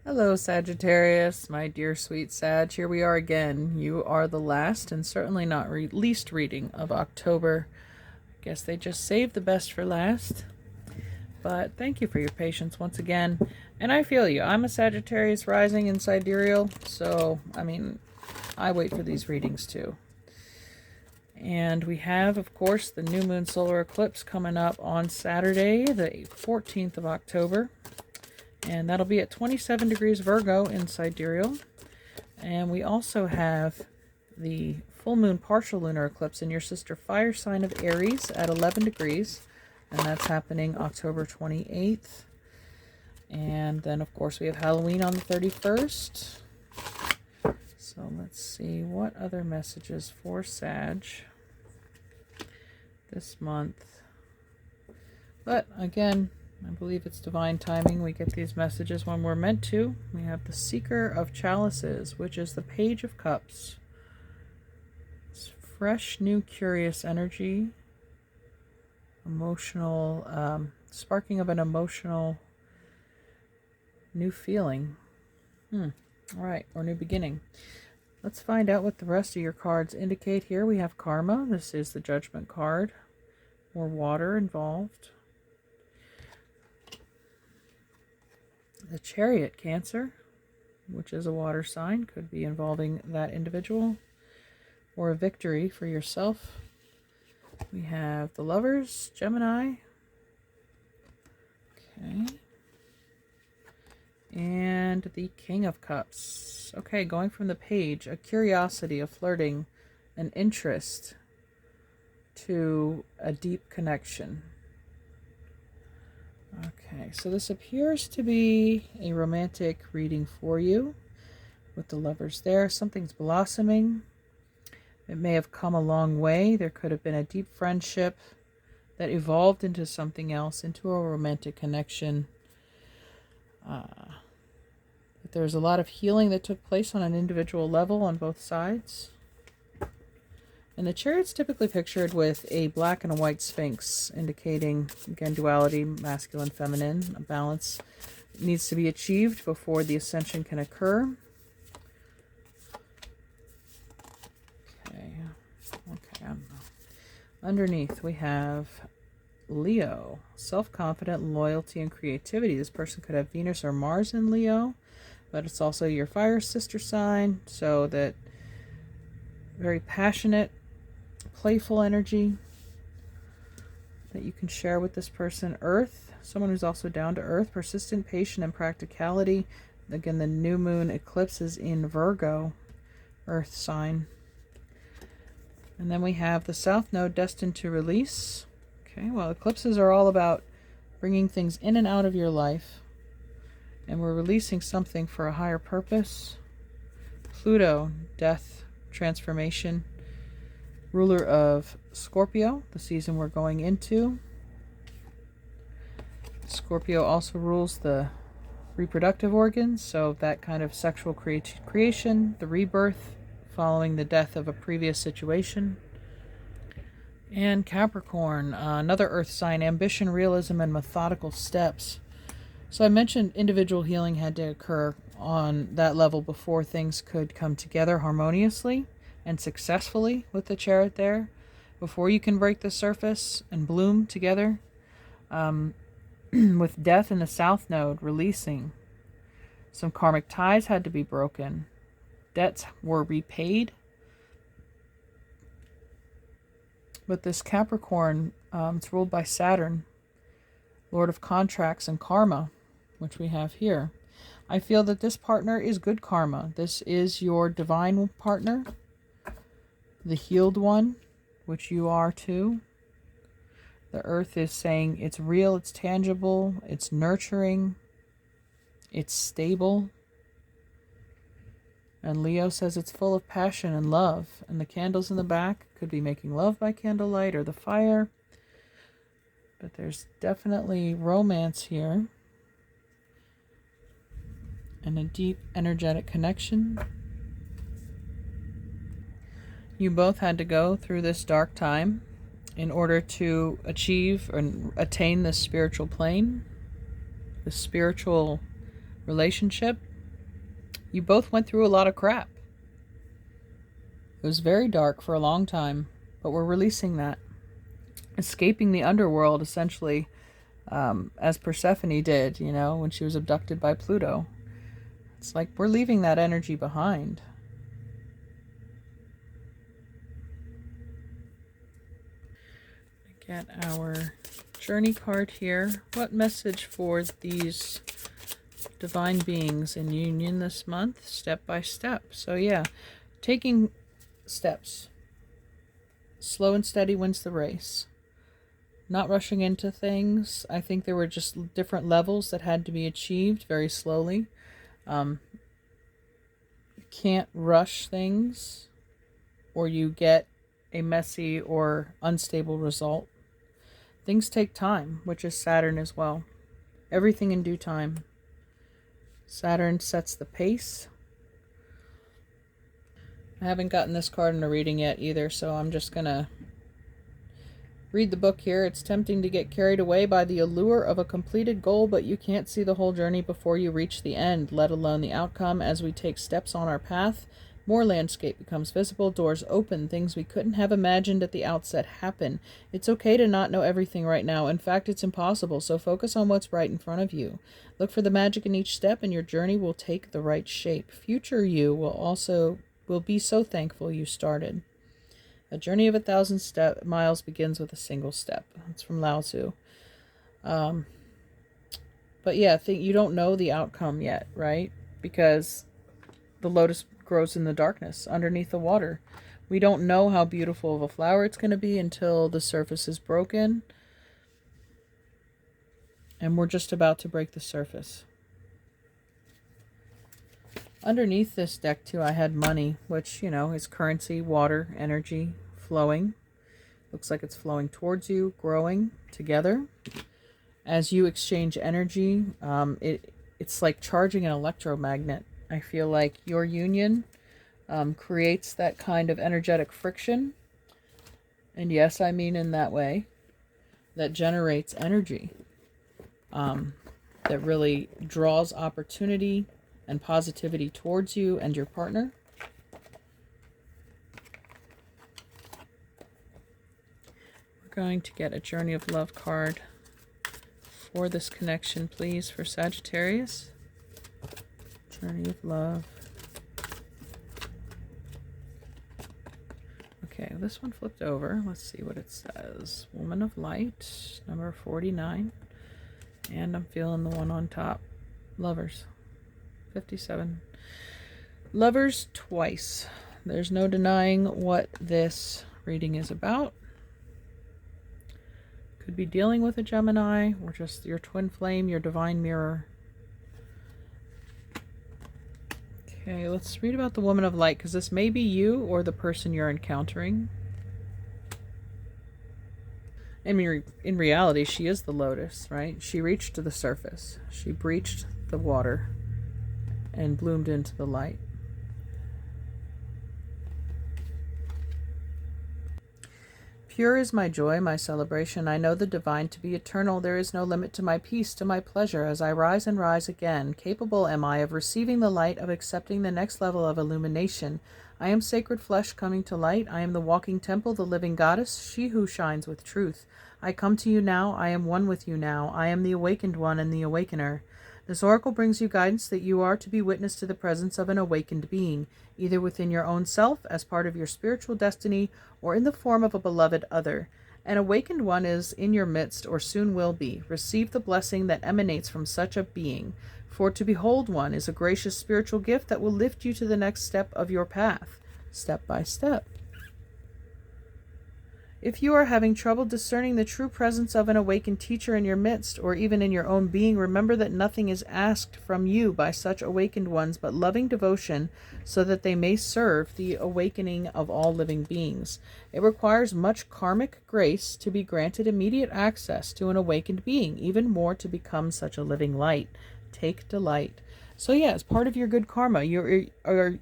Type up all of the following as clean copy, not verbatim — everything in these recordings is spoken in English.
Hello, Sagittarius, my dear sweet Sag. Here we are again. You are the last and certainly not least reading of October. I guess they just saved the best for last. But thank you for your patience once again. And I feel you. I'm a Sagittarius rising in sidereal, so, I wait for these readings too. And we have, of course, the new moon solar eclipse coming up on Saturday, the 14th of October. And that'll be at 27 degrees Virgo in sidereal. And we also have the full moon partial lunar eclipse in your sister fire sign of Aries at 11 degrees. And that's happening October 28th. And then, of course, we have Halloween on the 31st. So let's see what other messages for Sag this month. But again, I believe it's divine timing. We get these messages when we're meant to. We have the Seeker of Chalices, which is the Page of Cups. It's fresh, new, curious energy. Emotional, sparking of an emotional new feeling. All right, or new beginning. Let's find out what the rest of your cards indicate here. We have Karma. This is the Judgment card. More water involved. The Chariot, Cancer, which is a water sign, could be involving that individual, or a victory for yourself. We have the Lovers, Gemini. Okay. And the King of Cups. Okay, going from the page, a curiosity, a flirting, an interest to a deep connection. Okay, so this appears to be a romantic reading for you with the Lovers there. Something's blossoming. It may have come a long way. There could have been a deep friendship that evolved into something else, into a romantic connection. But there's a lot of healing that took place on an individual level on both sides. And the Chariot's typically pictured with a black and a white sphinx, indicating, again, duality, masculine, feminine. A balance needs to be achieved before the ascension can occur. Okay. Underneath, we have Leo. Self-confident, loyalty, and creativity. This person could have Venus or Mars in Leo, but it's also your fire sister sign, so that very passionate, playful energy that you can share with this person. Earth, someone who's also down to earth, persistent, patient, and practicality. Again, the new moon eclipse is in Virgo, earth sign. And then we have the South Node, destined to release. Okay, well, eclipses are all about bringing things in and out of your life, and we're releasing something for a higher purpose. Pluto, death, transformation. Ruler of Scorpio, the season we're going into. Scorpio also rules the reproductive organs, so that kind of sexual creation, the rebirth following the death of a previous situation. And Capricorn, another earth sign, ambition, realism, and methodical steps. So I mentioned individual healing had to occur on that level before things could come together harmoniously and successfully with the Chariot there, before you can break the surface and bloom together. With death in the South Node releasing, some karmic ties had to be broken. Debts were repaid. But this Capricorn, it's ruled by Saturn, Lord of Contracts and Karma, which we have here. I feel that this partner is good karma. This is your divine partner, the healed one, which you are too. The earth is saying it's real, it's tangible, it's nurturing, it's stable. And Leo says it's full of passion and love. And the candles in the back could be making love by candlelight or the fire. But there's definitely romance here. And a deep energetic connection. You both had to go through this dark time in order to achieve and attain this spiritual plane, this spiritual relationship. You both went through a lot of crap. It was very dark for a long time, but we're releasing that. Escaping the underworld, essentially, as Persephone did, when she was abducted by Pluto. It's like we're leaving that energy behind. Get our journey card here. What message for these divine beings in union this month? Step by step. So yeah, taking steps. Slow and steady wins the race. Not rushing into things. I think there were just different levels that had to be achieved very slowly. You can't rush things, or you get a messy or unstable result. Things take time, which is Saturn as well. Everything in due time. Saturn sets the pace. I haven't gotten this card in a reading yet either, so I'm just going to read the book here. It's tempting to get carried away by the allure of a completed goal, but you can't see the whole journey before you reach the end, let alone the outcome. As we take steps on our path, more landscape becomes visible, doors open, things we couldn't have imagined at the outset happen. It's okay to not know everything right now. In fact, it's impossible, so focus on what's right in front of you. Look for the magic in each step, and your journey will take the right shape. Future you will be so thankful you started. A journey of 1,000 miles begins with a single step. It's from Lao Tzu. But yeah, you don't know the outcome yet, right? Because the lotus grows in the darkness underneath the water. We don't know how beautiful of a flower it's going to be until the surface is broken. And we're just about to break the surface. Underneath this deck, too, I had money, which, is currency, water, energy, flowing. Looks like it's flowing towards you, growing together. As you exchange energy, it's like charging an electromagnet. I feel like your union creates that kind of energetic friction. And yes, I mean in that way. That generates energy. That really draws opportunity and positivity towards you and your partner. We're going to get a Journey of Love card for this connection, please, for Sagittarius. Journey of Love. Okay, this one flipped over. Let's see what it says. Woman of Light, number 49. And I'm feeling the one on top. Lovers. 57. Lovers twice. There's no denying what this reading is about. Could be dealing with a Gemini or just your twin flame, your divine mirror. Okay, let's read about the Woman of Light, because this may be you or the person you're encountering. I mean, in reality, she is the lotus, right? She reached to the surface. She breached the water and bloomed into the light. Pure is my joy, my celebration. I know the divine to be eternal. There is no limit to my peace, to my pleasure. As I rise and rise again, capable am I of receiving the light, of accepting the next level of illumination. I am sacred flesh coming to light. I am the walking temple, the living goddess, she who shines with truth. I come to you now. I am one with you now. I am the awakened one and the awakener. This oracle brings you guidance that you are to be witness to the presence of an awakened being, either within your own self as part of your spiritual destiny or in the form of a beloved other. An awakened one is in your midst or soon will be. Receive the blessing that emanates from such a being. For to behold one is a gracious spiritual gift that will lift you to the next step of your path, step by step. If you are having trouble discerning the true presence of an awakened teacher in your midst, or even in your own being, remember that nothing is asked from you by such awakened ones but loving devotion, so that they may serve the awakening of all living beings. It requires much karmic grace to be granted immediate access to an awakened being, even more to become such a living light. Take delight. So yeah, as part of your good karma, you earn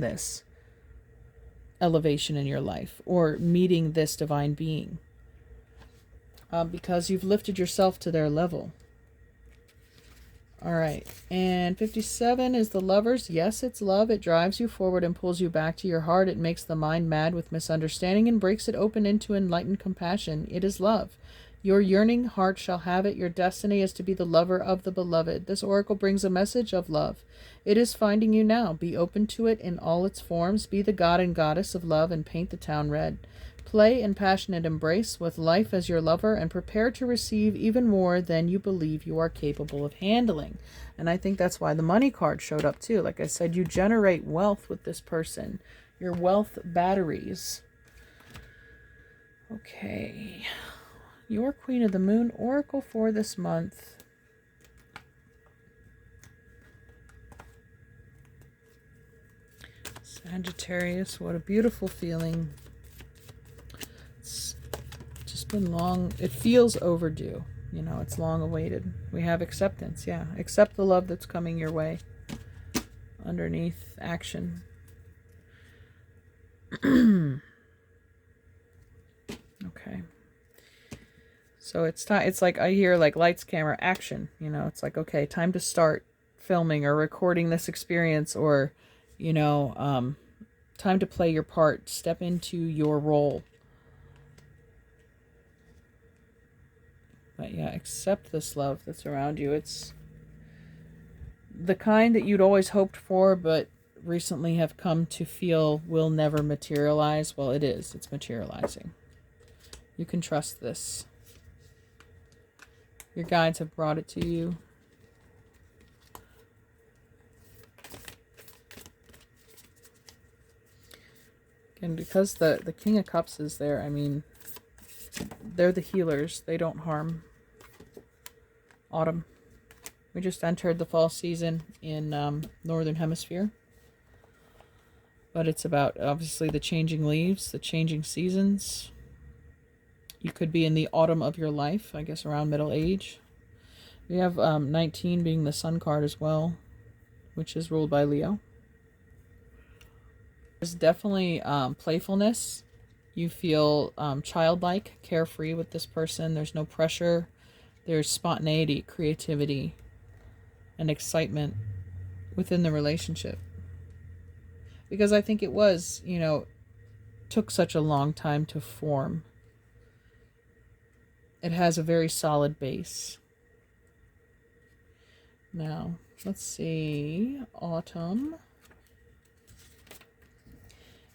this elevation in your life, or meeting this divine being, because you've lifted yourself to their level. All right. And 57 is the Lovers. Yes, it's love. It drives you forward and pulls you back to your heart. It makes the mind mad with misunderstanding and breaks it open into enlightened compassion. It is love. Your yearning heart shall have it. Your destiny is to be the lover of the beloved. This oracle brings a message of love. It is finding you now. Be open to it in all its forms. Be the god and goddess of love and paint the town red. Play in passionate embrace with life as your lover and prepare to receive even more than you believe you are capable of handling. And I think that's why the money card showed up too. Like I said, you generate wealth with this person. Your wealth batteries. Okay. Your Queen of the Moon oracle for this month. Sagittarius, what a beautiful feeling. It's just been long. It feels overdue. You know, it's long awaited. We have acceptance. Yeah. Accept the love that's coming your way. Underneath action. Okay. So it's time. It's like I hear like lights, camera, action. You know, it's like, okay, time to start filming or recording this experience, or, you know, time to play your part. Step into your role. But yeah, accept this love that's around you. It's the kind that you'd always hoped for, but recently have come to feel will never materialize. Well, it is. It's materializing. You can trust this. Your guides have brought it to you. And because the King of Cups is there, I mean, they're the healers. They don't harm. Autumn. We just entered the fall season in Northern Hemisphere. But it's about, obviously, the changing leaves, the changing seasons. You could be in the autumn of your life, I guess around middle age. We have 19 being the Sun card as well, which is ruled by Leo. There's definitely playfulness. You feel childlike, carefree with this person. There's no pressure. There's spontaneity, creativity, and excitement within the relationship. Because I think it was, you know, took such a long time to form. It has a very solid base. Now, let's see. Autumn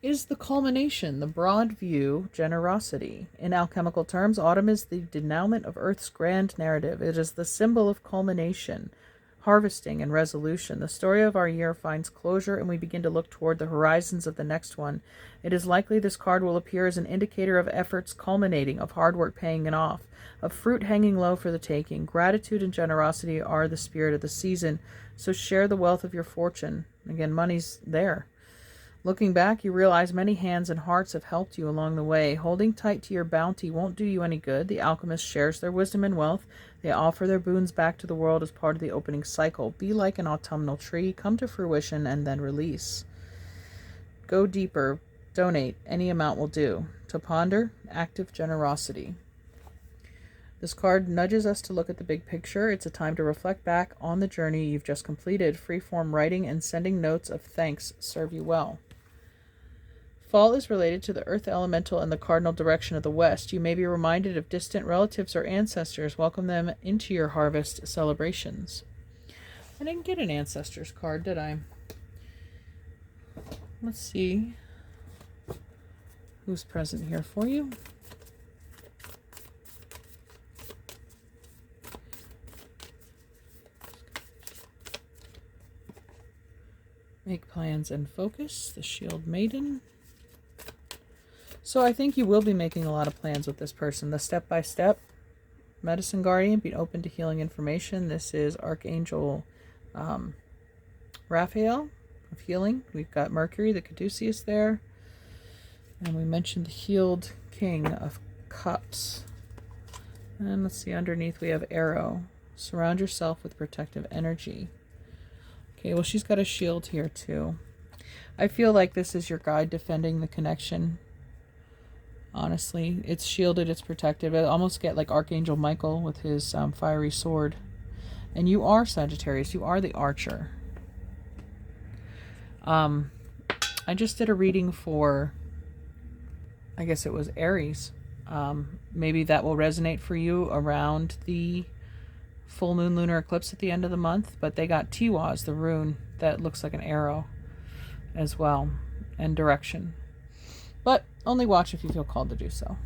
is the culmination, the broad view, generosity. In alchemical terms, autumn is the denouement of Earth's grand narrative. It is the symbol of culmination, harvesting, and resolution. The story of our year finds closure, and we begin to look toward the horizons of the next one. It is likely this card will appear as an indicator of efforts culminating, of hard work paying off, of fruit hanging low for the taking. Gratitude and generosity are the spirit of the season, so share the wealth of your fortune. Again, money's there. Looking back, you realize many hands and hearts have helped you along the way. Holding tight to your bounty won't do you any good. The alchemist shares their wisdom and wealth. They offer their boons back to the world as part of the opening cycle. Be like an autumnal tree, come to fruition, and then release. Go deeper. Donate. Any amount will do. To ponder, active generosity. This card nudges us to look at the big picture. It's a time to reflect back on the journey you've just completed. Free-form writing and sending notes of thanks serve you well. Fall is related to the earth elemental and the cardinal direction of the west. You may be reminded of distant relatives or ancestors. Welcome them into your harvest celebrations. I didn't get an ancestors card, did I? Let's see who's present here for you. Make plans and focus, the Shield Maiden. So I think you will be making a lot of plans with this person. The step-by-step medicine guardian, be open to healing information. This is Archangel Raphael of healing. We've got Mercury, the Caduceus there. And we mentioned the healed King of Cups. And let's see, underneath we have Arrow. Surround yourself with protective energy. Okay, well, she's got a shield here too. I feel like this is your guide defending the connection. Honestly, it's shielded, it's protected. I almost get like Archangel Michael with his fiery sword. And you are Sagittarius. You are the archer. I just did a reading for, I guess it was Aries. Maybe that will resonate for you around the full moon lunar eclipse at the end of the month. But they got Tiwaz, the rune that looks like an arrow as well, and direction. But only watch if you feel called to do so.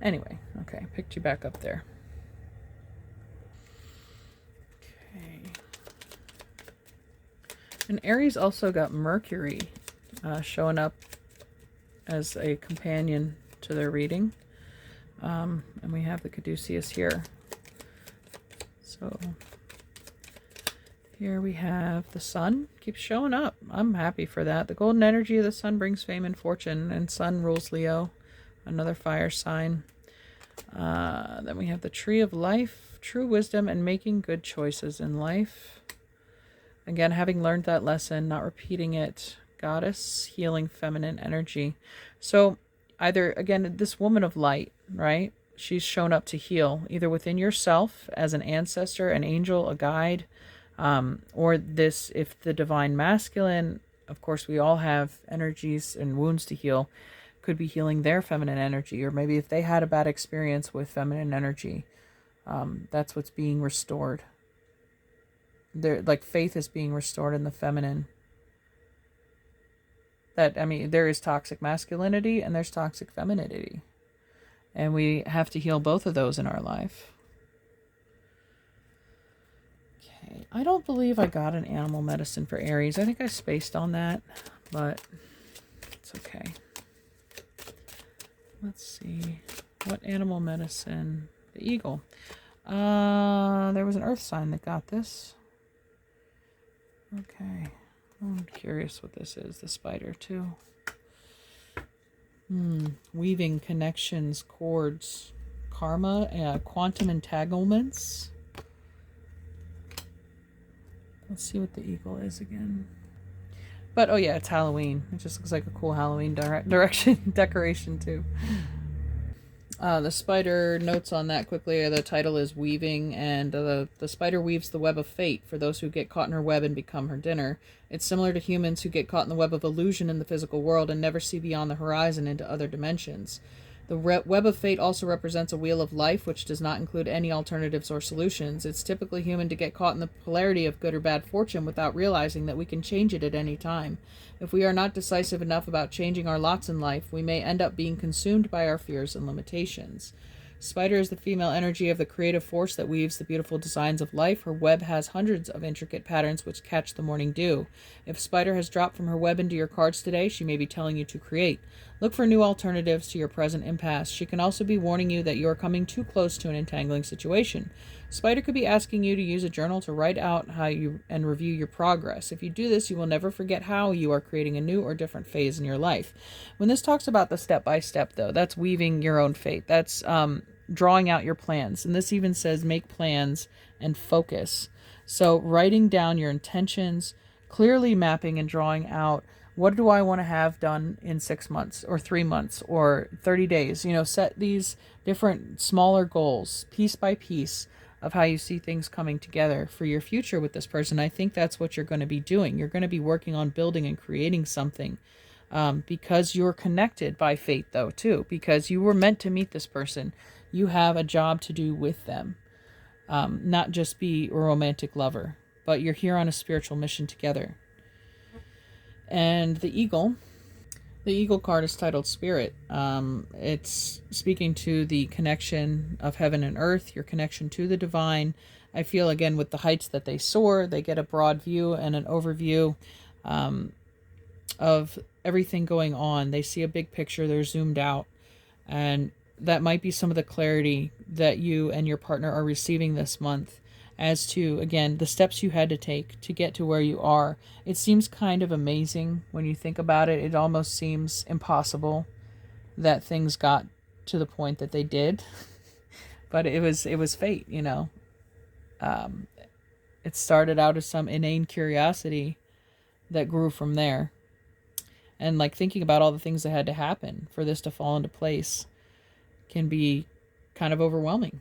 Anyway, okay, picked you back up there. Okay. And Aries also got Mercury showing up as a companion to their reading. And we have the caduceus here. So here we have the sun. Keeps showing up. I'm happy for that. The golden energy of the sun brings fame and fortune, and sun rules Leo, another fire sign. Then we have the tree of life, true wisdom, and making good choices in life. Again, having learned that lesson, not repeating it. Goddess, healing feminine energy. So either, again, this woman of light, right? She's shown up to heal either within yourself as an ancestor, an angel, a guide, or this, if the divine masculine, of course, we all have energies and wounds to heal, could be healing their feminine energy, or maybe if they had a bad experience with feminine energy, that's what's being restored. There, like, faith is being restored in the feminine. That, I mean, there is toxic masculinity and there's toxic femininity, and we have to heal both of those in our life. Okay, I don't believe I got an animal medicine for Aries. I think I spaced on that, but it's okay. Let's see. What animal medicine? The eagle. There was an earth sign that got this. Okay. I'm curious what this is. The spider, too. Weaving connections, cords, karma, quantum entanglements. Let's see what the eagle is again. But, oh yeah, it's Halloween. It just looks like a cool Halloween decoration, too. The spider, notes on that quickly. The title is Weaving, and the spider weaves the web of fate for those who get caught in her web and become her dinner. It's similar to humans who get caught in the web of illusion in the physical world and never see beyond the horizon into other dimensions. The web of fate also represents a wheel of life, which does not include any alternatives or solutions. It's typically human to get caught in the polarity of good or bad fortune without realizing that we can change it at any time. If we are not decisive enough about changing our lots in life, we may end up being consumed by our fears and limitations. Spider is the female energy of the creative force that weaves the beautiful designs of life. Her web has hundreds of intricate patterns which catch the morning dew. If Spider has dropped from her web into your cards today, she may be telling you to create. Look for new alternatives to your present impasse. She can also be warning you that you are coming too close to an entangling situation. Spider could be asking you to use a journal to write out and review your progress. If you do this, you will never forget how you are creating a new or different phase in your life. When this talks about the step-by-step, though, that's weaving your own fate. That's drawing out your plans. And this even says make plans and focus. So writing down your intentions, clearly mapping and drawing out, what do I want to have done in 6 months or 3 months or 30 days? Set these different smaller goals piece by piece of how you see things coming together for your future with this person. I think that's what you're going to be doing. You're going to be working on building and creating something, because you're connected by fate, though, too, because you were meant to meet this person. You have a job to do with them, not just be a romantic lover, but you're here on a spiritual mission together. And the eagle card is titled Spirit. It's speaking to the connection of heaven and earth, your connection to the divine. I feel, again, with the heights that they soar, they get a broad view and an overview of everything going on. They see a big picture, they're zoomed out, and that might be some of the clarity that you and your partner are receiving this month as to, again, the steps you had to take to get to where you are. It seems kind of amazing when you think about it. It almost seems impossible that things got to the point that they did. But it was fate, It started out as some inane curiosity that grew from there. And like thinking about all the things that had to happen for this to fall into place can be kind of overwhelming.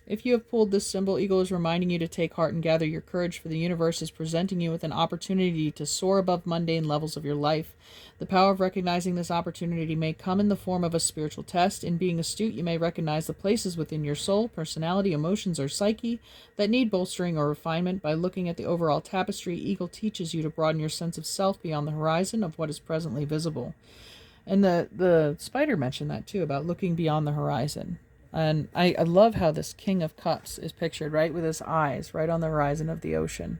If you have pulled this symbol, Eagle is reminding you to take heart and gather your courage, for the universe is presenting you with an opportunity to soar above mundane levels of your life. The power of recognizing this opportunity may come in the form of a spiritual test. In being astute, you may recognize the places within your soul, personality, emotions, or psyche that need bolstering or refinement. By looking at the overall tapestry, Eagle teaches you to broaden your sense of self beyond the horizon of what is presently visible. And the spider mentioned that too, about looking beyond the horizon. And I love how this King of Cups is pictured, right, with his eyes right on the horizon of the ocean.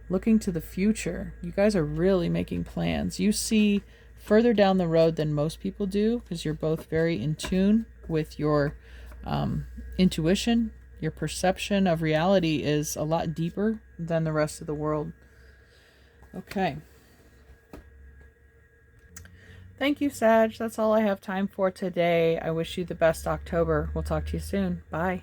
Looking to the future. You guys are really making plans. You see further down the road than most people do, because you're both very in tune with your intuition. Your perception of reality is a lot deeper than the rest of the world. Okay. Thank you, Sag. That's all I have time for today. I wish you the best October. We'll talk to you soon. Bye.